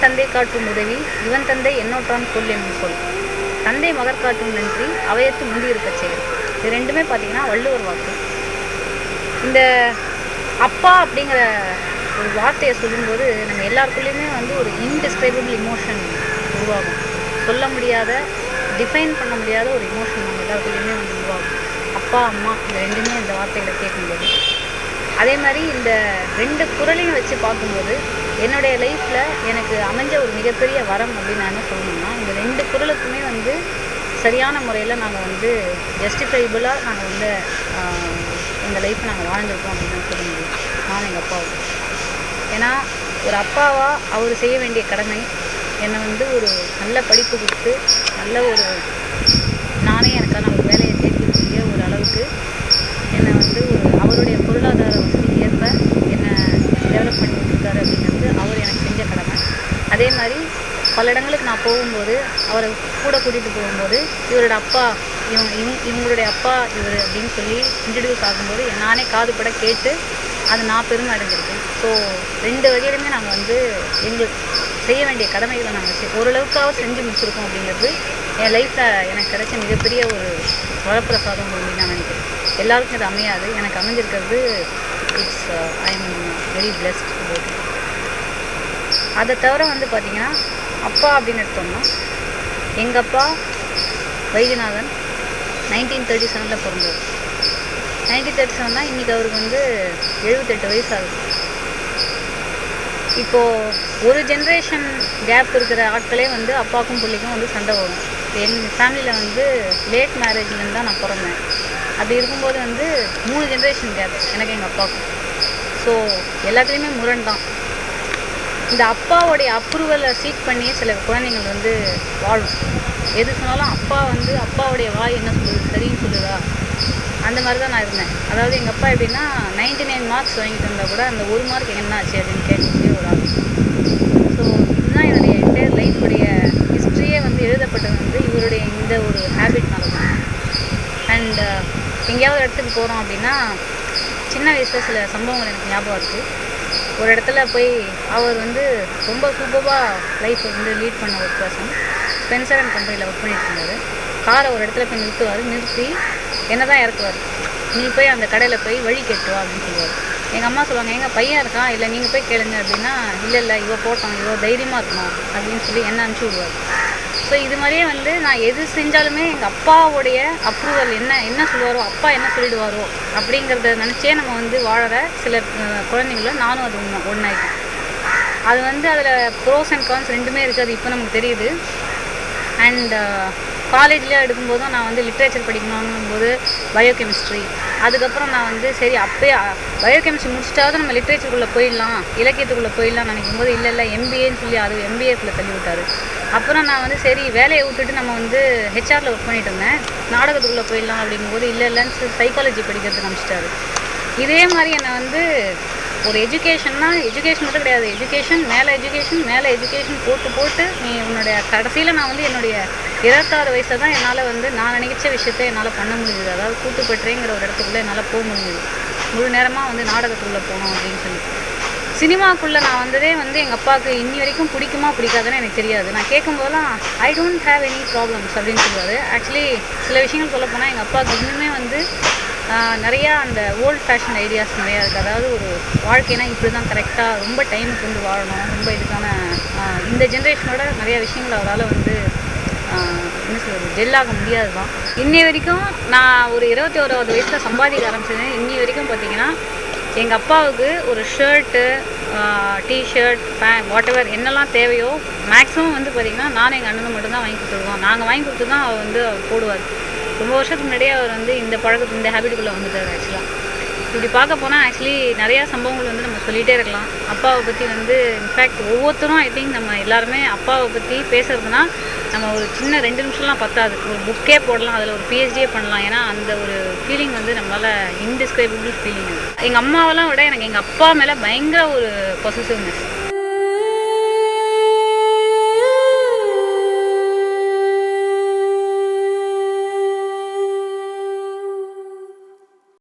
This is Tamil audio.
தன் தந்தை காட்டும் உதவி இவன் தந்தை என்னோட்டான் சொல் என்னும் சொல், தந்தை மகர் காட்டும் நன்றி அவையத்து முந்தி இருக்க செயல். இது ரெண்டுமே பார்த்தீங்கன்னா வள்ளுவர் வாக்கு. இந்த அப்பா அப்படிங்கிற ஒரு வார்த்தையை சொல்லும்போது நம்ம எல்லாருக்குள்ளேயுமே வந்து ஒரு இன்டிஸ்கிரைபபிள் இமோஷன் உருவாகும். சொல்ல முடியாத, டிஃபைன் பண்ண முடியாத ஒரு இமோஷன் நம்ம எல்லாருக்குள்ளேயுமே வந்து உருவாகும். அப்பா அம்மா இந்த ரெண்டுமே இந்த வார்த்தைகளை கேட்கும்போது. அதே மாதிரி இந்த ரெண்டு குரலையும் வச்சு பார்க்கும்போது என்னுடைய லைஃப்பில் எனக்கு அமைஞ்ச ஒரு மிகப்பெரிய வரம் அப்படின்னு நான் என்ன சொல்லணும்னா, இந்த ரெண்டு குரலுக்குமே வந்து சரியான முறையில் நாங்கள் வந்து ஜஸ்டிஃபைபிளாக நாங்கள் வந்து எங்கள் லைஃப்பை நாங்கள் வாழ்ந்துருக்கோம் அப்படின்னு தான் சொல்ல முடியும், நான் எங்கள் அப்பாவும். ஏன்னா ஒரு அப்பாவாக அவர் செய்ய வேண்டிய கடமை என்னை வந்து ஒரு நல்ல படிப்பு கொடுத்து நல்ல ஒரு நானே எனக்கான ஒரு வேலையை தேடிக்கக்கூடிய ஒரு அளவுக்கு என்னை வந்து ஒரு அவருடைய பொருளாதார வசதிக்கு ஏற்ப என்னை டெவலப் பண்ணி கொடுத்துருக்காரு அப்படிங்கிறது அவர் எனக்கு செஞ்ச கடமை. அதே மாதிரி பல இடங்களுக்கு நான் போகும்போது அவரை கூட கூட்டிகிட்டு போகும்போது இவரோட அப்பா இவங்களுடைய அப்பா இவர் அப்படின்னு சொல்லி இன்ட்ரடியூஸ் ஆகும்போது நானே காதுபட கேட்டு அது நான் பெருமை அடைஞ்சிருக்கேன். ஸோ ரெண்டு வகையிலுமே நாங்கள் வந்து எங்களுக்கு செய்ய வேண்டிய கடமைகளை நாங்கள் ஓரளவுக்காவது செஞ்சு முடிச்சிருக்கோம் அப்படிங்கிறது என் லைஃப்பில் எனக்கு கிடைச்ச மிகப்பெரிய ஒரு வரப்பிரசாதம் அப்படின்னு நான் நினைக்கிறேன். எல்லாருக்கும் இது அமையாது, எனக்கு அமைஞ்சிருக்கிறது ஐ எம் வெரி பிளெஸ்ட். அதை தவிர வந்து பார்த்திங்கன்னா அப்பா அப்படின்னு எடுத்தோம்னா எங்கள் அப்பா வைத்தியநாதன் 1937 பிறந்தவர். 1937 இன்றைக்கி அவருக்கு வந்து 78 வயசு ஆகுது. இப்போது ஒரு ஜென்ரேஷன் கேப் இருக்கிற ஆட்களே வந்து அப்பாவுக்கும் பிள்ளைக்கும் வந்து சண்டை வரும். எங்கள் ஃபேமிலியில் வந்து லேட் மேரேஜ்லேருந்து தான் நான் பிறந்தேன். அப்படி இருக்கும்போது வந்து 3 ஜென்ரேஷன் கேப் எனக்கு எங்கள் அப்பாவுக்கும். ஸோ எல்லாத்துலேயுமே முரண் தான். இந்த அப்பாவுடைய அப்ரூவலை சீக் பண்ணி சில குழந்தைங்கள் வந்து வாழும். எது சொன்னாலும் அப்பா வந்து அப்பாவுடைய வாய் என்ன சொல்லுது, சரின்னு சொல்லுதா, அந்த மாதிரி தான் நான் இருந்தேன். அதாவது எங்கள் அப்பா எப்படின்னா 99 மார்க்ஸ் வாங்கிட்டு இருந்தால் கூட அந்த 1 மார்க் என்ன ஆச்சு அப்படின்னு கேட்கக்கூடிய ஒரு ஆள். ஸோ இதுதான் என்னுடைய என்டையர் லைஃபுடைய ஹிஸ்ட்ரியே வந்து எழுதப்பட்டது வந்து இவருடைய இந்த ஒரு ஹேபிட்னால தான். அண்ட் எங்கேயாவது இடத்துக்கு போகிறோம் அப்படின்னா சின்ன வயசில் சில சம்பவங்கள் எனக்கு ஞாபகம் இருக்குது. ஒரு இடத்துல போய் அவர் வந்து ரொம்ப சூப்பராக லைஃப்பை வந்து லீட் பண்ண ஒரு பர்சன். ஸ்பென்சர் அண்ட் கம்பெனியில் ஒர்க் பண்ணிட்டு இருந்தார். காரை ஒரு இடத்துல போய் நிறுத்தி என்ன தான் இறக்குவார், நீ போய் அந்த கடையில் போய் வழி கேட்டுவா அப்படின்னு சொல்லுவார். எங்கள் அம்மா சொல்லுவாங்க, எங்கள் பையன் இருக்கான், இல்லை நீங்கள் போய் கேளுங்க அப்படின்னா, இல்லை இவ போட்டோம், இவ தைரியமாக இருக்கணும் அப்படின்னு சொல்லி என்ன அனுப்பிச்சி விடுவார். ஸோ இது மாதிரியே வந்து நான் எது செஞ்சாலுமே எங்கள் அப்பாவுடைய அப்ரூவல் என்ன சொல்லுவாரோ, அப்பா என்ன சொல்லிடுவாரோ அப்படிங்கிறத நினச்சே நம்ம வந்து வாழற சில குழந்தைங்களும் நானும் அது ஒன்றாயிட்டேன். அது வந்து அதில் ப்ரோஸ் அண்ட் கான்ஸ் ரெண்டுமே இருக்குது, அது இப்போ நமக்கு தெரியுது. அண்ட் காலேஜில் எடுக்கும்போதும் நான் வந்து லிட்ரேச்சர் படிக்கணுங்கும் போது பயோகெமிஸ்ட்ரி, அதுக்கப்புறம் நான் வந்து சரி அப்போயே பயோகெமிஸ்ட்ரி முடிச்சிட்டாவது நம்ம லிட்ரேச்சருக்குள்ளே போயிடலாம், இலக்கியத்துக்குள்ளே போயிடலாம் நினைக்கும் போது இல்லை எம்பிஏன்னு சொல்லி அது எம்பிஏக்குள்ளே தள்ளி விட்டார். அப்புறம் நான் வந்து சரி வேலையை விட்டுட்டு நம்ம வந்து ஹெச்ஆரில் ஒர்க் பண்ணிட்டு இருந்தேன், நாடகத்துக்குள்ளே போயிடலாம் அப்படிங்கும்போது இல்லைன்னு சைக்காலஜி படிக்கிறதுக்கு அனுப்பிச்சிட்டாரு. இதே மாதிரி என்னை வந்து ஒரு எஜுகேஷன்னா எஜுகேஷன் மட்டும் கிடையாது, எஜுகேஷன் மேலே எஜுகேஷன் போட்டு நீ உன்னுடைய கடைசியில் நான் வந்து என்னுடைய 26 வயசில் தான் என்னால் வந்து நான் நினைச்ச விஷயத்தை என்னால் பண்ண முடியுது. அதாவது கூட்டுப்பற்றேங்கிற ஒரு இடத்துக்குள்ளே என்னால் போக முடியுது. முழு நேரமாக வந்து நாடகத்துக்குள்ளே போகணும் அப்படின்னு சொல்லி. சினிமாக்குள்ளே நான் வந்ததே வந்து எங்கள் அப்பாவுக்கு இன்னி வரைக்கும் பிடிக்குமா பிடிக்காதுன்னு எனக்கு தெரியாது. நான் கேட்கும்போதெல்லாம் I don't have any problems அப்படின்னு சொல்லுவார். ஆக்சுவலி சில விஷயங்கள் சொல்ல போனால் எங்கள் அப்பாவுக்கு இன்னுமே வந்து நிறையா அந்த ஓல்டு ஃபேஷன் ஐடியாஸ் நிறையா இருக்குது. அதாவது ஒரு வாழ்க்கைனா இப்படி தான் கரெக்டாக ரொம்ப டைமுக்கு வந்து வாழணும், ரொம்ப இதுக்கான இந்த ஜென்ரேஷனோட நிறையா விஷயங்கள் அவரால் வந்து என்ன சொல்கிறது ஜெல்லாக முடியாது தான். இன்னி வரைக்கும் நான் ஒரு 21வது வயசில் சம்பாதிக்க ஆரம்பிச்சது. இன்னி வரைக்கும் பார்த்திங்கன்னா எங்கள் அப்பாவுக்கு ஒரு ஷர்ட்டு, டிஷர்ட், வாட் எவர் என்னெல்லாம் தேவையோ மேக்ஸிமம் வந்து பார்த்திங்கன்னா நானும் எங்கள் அண்ணனும் மட்டும்தான் வாங்கி கொடுத்துருவோம். நாங்கள் வாங்கி கொடுத்து தான் அவர் வந்து அவர் போடுவார். ரொம்ப வருஷத்துக்கு முன்னாடியே அவர் வந்து இந்த ஹேபிட்டுக்குள்ளே வந்துட்டார். ஆக்சுவலாக இப்படி பார்க்க போனால் ஆக்சுவலி நிறையா சம்பவங்கள் வந்து நம்ம சொல்லிகிட்டே இருக்கலாம் அப்பாவை பற்றி வந்து. இன்ஃபேக்ட் ஒவ்வொருத்தரும் ஐ திங்க் நம்ம எல்லாருமே அப்பாவை பற்றி பேசுகிறதுனா நம்ம ஒரு சின்ன 2 நிமிஷம்லாம் பத்தாது, ஒரு புக்கே போடலாம், அதில் ஒரு பிஹெச்டியே பண்ணலாம். ஏன்னா அந்த ஒரு ஃபீலிங் வந்து நம்மளால் இன்டிஸ்கிரைபபிள் ஃபீலிங். எங்கள் அம்மாவெல்லாம் விட எனக்கு எங்கள் அப்பா மேலே பயங்கர ஒரு பொசசிவ்னஸ்.